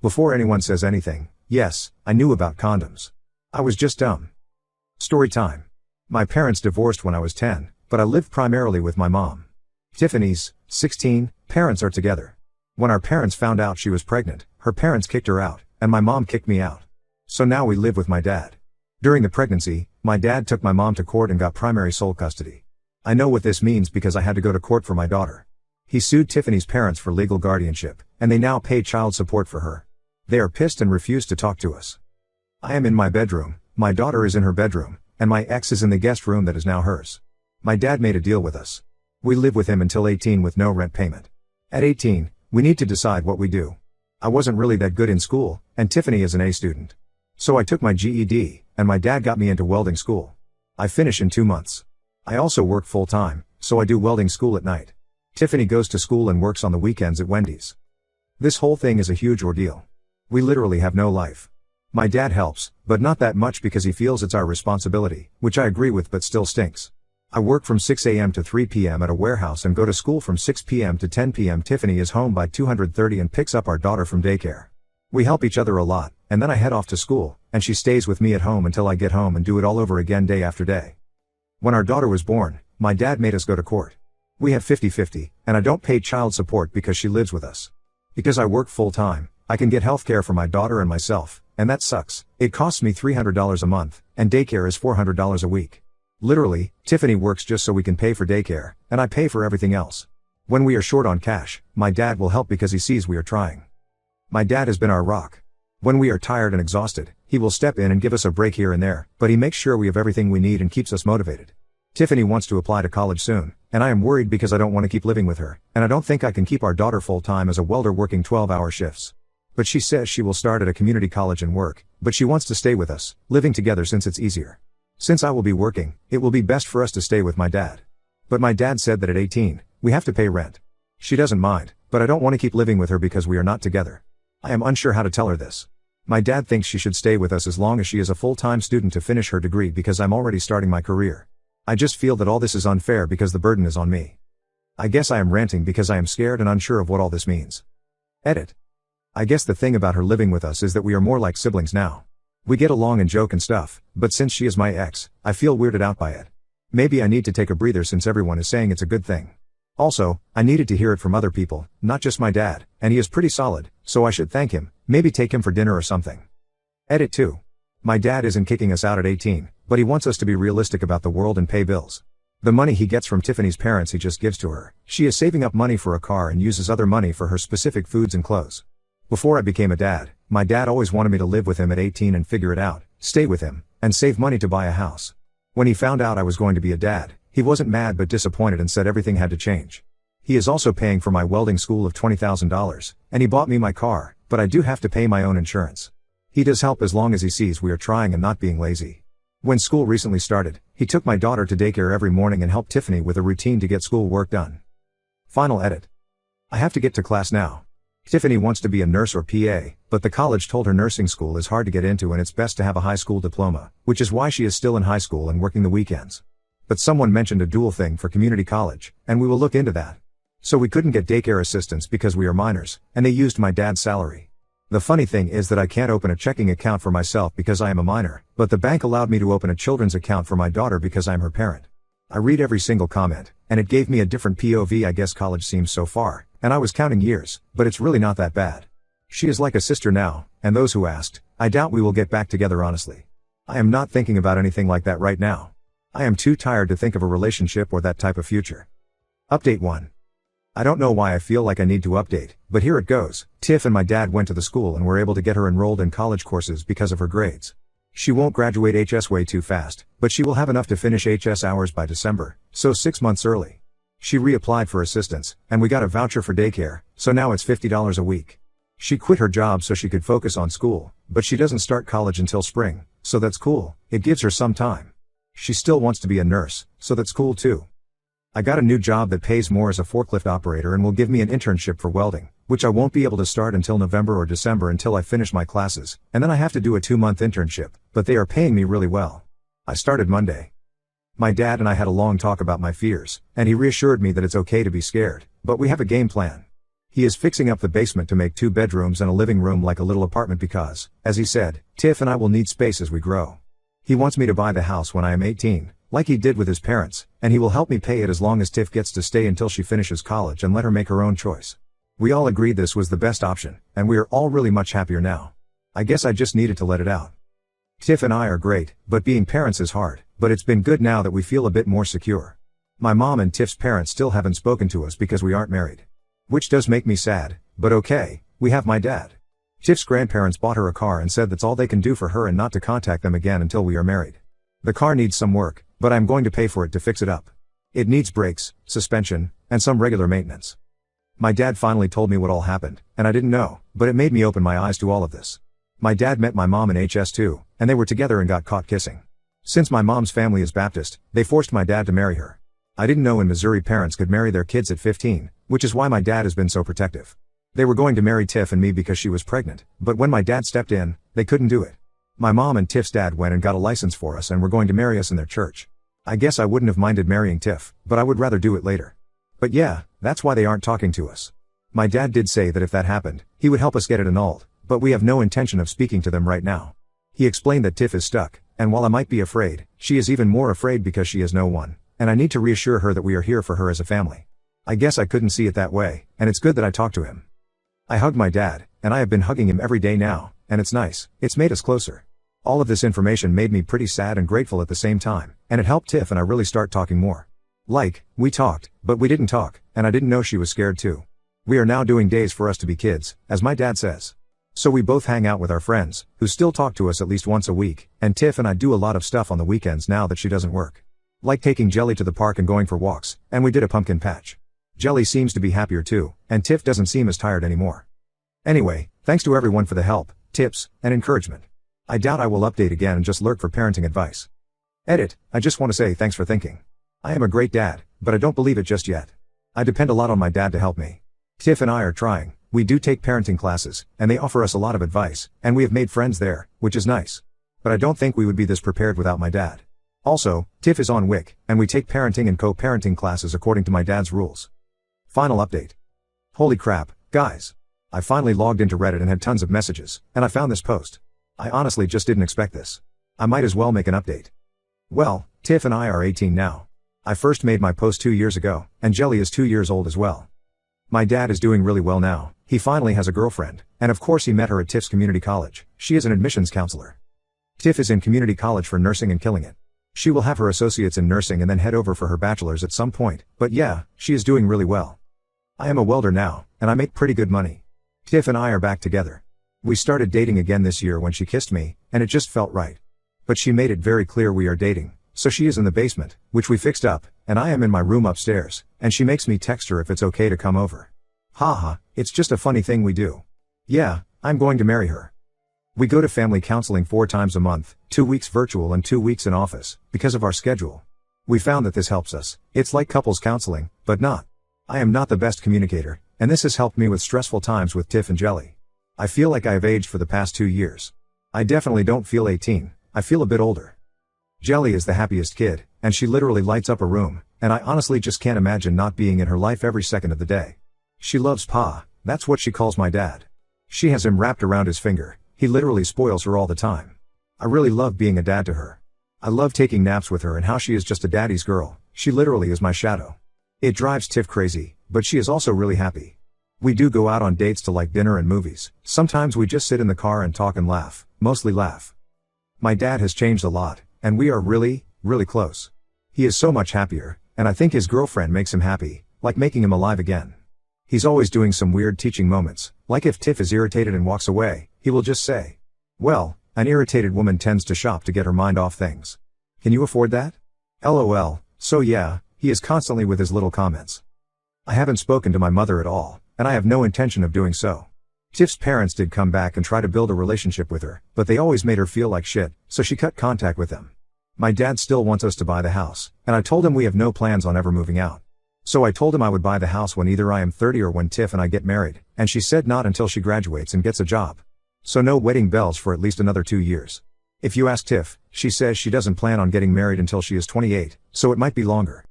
Before anyone says anything, yes, I knew about condoms. I was just dumb. Story time. My parents divorced when I was 10, but I lived primarily with my mom. Tiffany's, 16, parents are together. When our parents found out she was pregnant, her parents kicked her out, and my mom kicked me out. So now we live with my dad. During the pregnancy, my dad took my mom to court and got primary sole custody. I know what this means because I had to go to court for my daughter. He sued Tiffany's parents for legal guardianship, and they now pay child support for her. They are pissed and refuse to talk to us. I am in my bedroom, my daughter is in her bedroom, and my ex is in the guest room that is now hers. My dad made a deal with us. We live with him until 18 with no rent payment. At 18, we need to decide what we do. I wasn't really that good in school, and Tiffany is an A student. So I took my GED, and my dad got me into welding school. I finish in 2 months. I also work full-time, so I do welding school at night. Tiffany goes to school and works on the weekends at Wendy's. This whole thing is a huge ordeal. We literally have no life. My dad helps, but not that much because he feels it's our responsibility, which I agree with but still stinks. I work from 6 a.m. to 3 p.m. at a warehouse and go to school from 6 p.m. to 10 p.m. Tiffany is home by 2:30 and picks up our daughter from daycare. We help each other a lot, and then I head off to school, and she stays with me at home until I get home and do it all over again day after day. When our daughter was born, my dad made us go to court. We have 50-50, and I don't pay child support because she lives with us. Because I work full-time, I can get health care for my daughter and myself, and that sucks. It costs me $300 a month, and daycare is $400 a week. Literally, Tiffany works just so we can pay for daycare, and I pay for everything else. When we are short on cash, my dad will help because he sees we are trying. My dad has been our rock. When we are tired and exhausted, he will step in and give us a break here and there, but he makes sure we have everything we need and keeps us motivated. Tiffany wants to apply to college soon, and I am worried because I don't want to keep living with her, and I don't think I can keep our daughter full-time as a welder working 12-hour shifts. But she says she will start at a community college and work, but she wants to stay with us, living together since it's easier. Since I will be working, it will be best for us to stay with my dad. But my dad said that at 18, we have to pay rent. She doesn't mind, but I don't want to keep living with her because we are not together. I am unsure how to tell her this. My dad thinks she should stay with us as long as she is a full-time student to finish her degree because I'm already starting my career. I just feel that all this is unfair because the burden is on me. I guess I am ranting because I am scared and unsure of what all this means. Edit. I guess the thing about her living with us is that we are more like siblings now. We get along and joke and stuff, but since she is my ex, I feel weirded out by it. Maybe I need to take a breather since everyone is saying it's a good thing. Also, I needed to hear it from other people, not just my dad, and he is pretty solid, so I should thank him, maybe take him for dinner or something. Edit 2. My dad isn't kicking us out at 18, but he wants us to be realistic about the world and pay bills. The money he gets from Tiffany's parents he just gives to her. She is saving up money for a car and uses other money for her specific foods and clothes. Before I became a dad, my dad always wanted me to live with him at 18 and figure it out, stay with him, and save money to buy a house. When he found out I was going to be a dad, he wasn't mad but disappointed and said everything had to change. He is also paying for my welding school of $20,000, and he bought me my car, but I do have to pay my own insurance. He does help as long as he sees we are trying and not being lazy. When school recently started, he took my daughter to daycare every morning and helped Tiffany with a routine to get school work done. Final edit. I have to get to class now. Tiffany wants to be a nurse or PA, but the college told her nursing school is hard to get into and it's best to have a high school diploma, which is why she is still in high school and working the weekends. But someone mentioned a dual thing for community college, and we will look into that. So we couldn't get daycare assistance because we are minors, and they used my dad's salary. The funny thing is that I can't open a checking account for myself because I am a minor, but the bank allowed me to open a children's account for my daughter because I am her parent. I read every single comment, and it gave me a different POV. I guess college seems so far, and I was counting years, but it's really not that bad. She is like a sister now, and those who asked, I doubt we will get back together honestly. I am not thinking about anything like that right now. I am too tired to think of a relationship or that type of future. Update 1. I don't know why I feel like I need to update, but here it goes. Tiff and my dad went to the school and were able to get her enrolled in college courses because of her grades. She won't graduate HS way too fast, but she will have enough to finish HS hours by December, so 6 months early. She reapplied for assistance, and we got a voucher for daycare, so now it's $50 a week. She quit her job so she could focus on school, but she doesn't start college until spring, so that's cool. It gives her some time. She still wants to be a nurse, so that's cool too. I got a new job that pays more as a forklift operator and will give me an internship for welding, which I won't be able to start until November or December until I finish my classes, and then I have to do a 2-month internship, but they are paying me really well. I started Monday. My dad and I had a long talk about my fears, and he reassured me that it's okay to be scared, but we have a game plan. He is fixing up the basement to make 2 bedrooms and a living room like a little apartment because, as he said, Tiff and I will need space as we grow. He wants me to buy the house when I am 18, like he did with his parents, and he will help me pay it as long as Tiff gets to stay until she finishes college and let her make her own choice. We all agreed this was the best option, and we are all really much happier now. I guess I just needed to let it out. Tiff and I are great, but being parents is hard, but it's been good now that we feel a bit more secure. My mom and Tiff's parents still haven't spoken to us because we aren't married. Which does make me sad, but okay, we have my dad. Tiff's grandparents bought her a car and said that's all they can do for her and not to contact them again until we are married. The car needs some work, but I'm going to pay for it to fix it up. It needs brakes, suspension, and some regular maintenance. My dad finally told me what all happened, and I didn't know, but it made me open my eyes to all of this. My dad met my mom in HS2, and they were together and got caught kissing. Since my mom's family is Baptist, they forced my dad to marry her. I didn't know in Missouri parents could marry their kids at 15, which is why my dad has been so protective. They were going to marry Tiff and me because she was pregnant, but when my dad stepped in, they couldn't do it. My mom and Tiff's dad went and got a license for us and were going to marry us in their church. I guess I wouldn't have minded marrying Tiff, but I would rather do it later. But yeah, that's why they aren't talking to us. My dad did say that if that happened, he would help us get it annulled, but we have no intention of speaking to them right now. He explained that Tiff is stuck, and while I might be afraid, she is even more afraid because she has no one, and I need to reassure her that we are here for her as a family. I guess I couldn't see it that way, and it's good that I talked to him. I hugged my dad, and I have been hugging him every day now, and it's nice, it's made us closer. All of this information made me pretty sad and grateful at the same time, and it helped Tiff and I really start talking more. Like, we talked, but we didn't talk, and I didn't know she was scared too. We are now doing days for us to be kids, as my dad says. So we both hang out with our friends, who still talk to us at least once a week, and Tiff and I do a lot of stuff on the weekends now that she doesn't work. Like taking Jelly to the park and going for walks, and we did a pumpkin patch. Jelly seems to be happier too, and Tiff doesn't seem as tired anymore. Anyway, thanks to everyone for the help, tips, and encouragement. I doubt I will update again and just lurk for parenting advice. Edit, I just want to say thanks for thinking. I am a great dad, but I don't believe it just yet. I depend a lot on my dad to help me. Tiff and I are trying, we do take parenting classes, and they offer us a lot of advice, and we have made friends there, which is nice. But I don't think we would be this prepared without my dad. Also, Tiff is on WIC, and we take parenting and co-parenting classes according to my dad's rules. Final update. Holy crap, guys. I finally logged into Reddit and had tons of messages, and I found this post. I honestly just didn't expect this. I might as well make an update. Well, Tiff and I are 18 now. I first made my post 2 years ago, and Jelly is 2 years old as well. My dad is doing really well now, he finally has a girlfriend, and of course he met her at Tiff's community college, she is an admissions counselor. Tiff is in community college for nursing and killing it. She will have her associates in nursing and then head over for her bachelor's at some point, but yeah, she is doing really well. I am a welder now, and I make pretty good money. Tiff and I are back together. We started dating again this year when she kissed me, and it just felt right. But she made it very clear we are dating, so she is in the basement, which we fixed up, and I am in my room upstairs, and she makes me text her if it's okay to come over. Haha, it's just a funny thing we do. Yeah, I'm going to marry her. We go to family counseling 4 times a month, 2 weeks virtual and 2 weeks in office, because of our schedule. We found that this helps us. It's like couples counseling, but not. I am not the best communicator, and this has helped me with stressful times with Tiff and Jelly. I feel like I have aged for the past 2 years. I definitely don't feel 18, I feel a bit older. Jelly is the happiest kid, and she literally lights up a room, and I honestly just can't imagine not being in her life every second of the day. She loves Pa, that's what she calls my dad. She has him wrapped around his finger, he literally spoils her all the time. I really love being a dad to her. I love taking naps with her and how she is just a daddy's girl, she literally is my shadow. It drives Tiff crazy, but she is also really happy. We do go out on dates to like dinner and movies, sometimes we just sit in the car and talk and laugh, mostly laugh. My dad has changed a lot, and we are really, really close. He is so much happier, and I think his girlfriend makes him happy, like making him alive again. He's always doing some weird teaching moments, like if Tiff is irritated and walks away, he will just say, "Well, an irritated woman tends to shop to get her mind off things. Can you afford that?" LOL, so yeah, he is constantly with his little comments. I haven't spoken to my mother at all, and I have no intention of doing so. Tiff's parents did come back and try to build a relationship with her, but they always made her feel like shit, so she cut contact with them. My dad still wants us to buy the house, and I told him we have no plans on ever moving out. So I told him I would buy the house when either I am 30 or when Tiff and I get married, and she said not until she graduates and gets a job. So no wedding bells for at least another 2 years. If you ask Tiff, she says she doesn't plan on getting married until she is 28, so it might be longer.